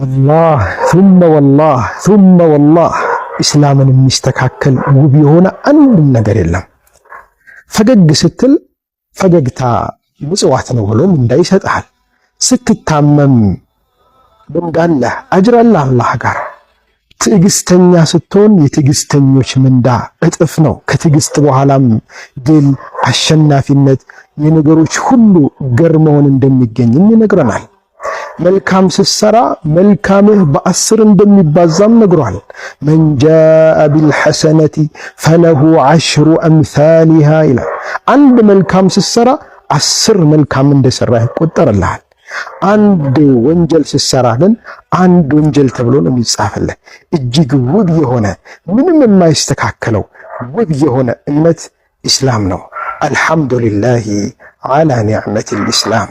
አላህ ثم والله ኢስላምን የሚስተካከል ውብ የሆነ አንድም ነገር የለም። ፈገግ ስትል ፈገግታ ምጽዋት ነው ብሎ ምንዳ ይሰጥሃል። ስትታመም ምንዳለህ አጅራለህ አላህ ጋር። ትዕግስተኛ ስትሆን የትዕግስተኞች ምንዳ እጥፍ ነው። ከትዕግስት በኋላም ድል፣ አሸናፊነት፣ የነገሮች ሁሉ ገር መሆን እንደሚገኝም ይነግረናል። መልካም ስትሰራ መልካምህ በ10 እንደሚባዛም ነግሯል። መን ጃአ ቢልሐሰነቲ ፈለሁ 10 አምሳሊሃ ይላል። አንድ መልካም ስትሰራ 10 መልካም እንደሰራ ይቆጠርልሃል። አንድ ወንጀል ስትሰራ ግን አንድ ወንጀል ተብሎ ነው የሚጻፍልህ። እጅግ ውብ የሆነ ምንም የማይስተካከለው ውብ የሆነ እምነት ኢስላም ነው። አልሐምዱሊላሂ ዐላ ኒዕመቲል ኢስላም።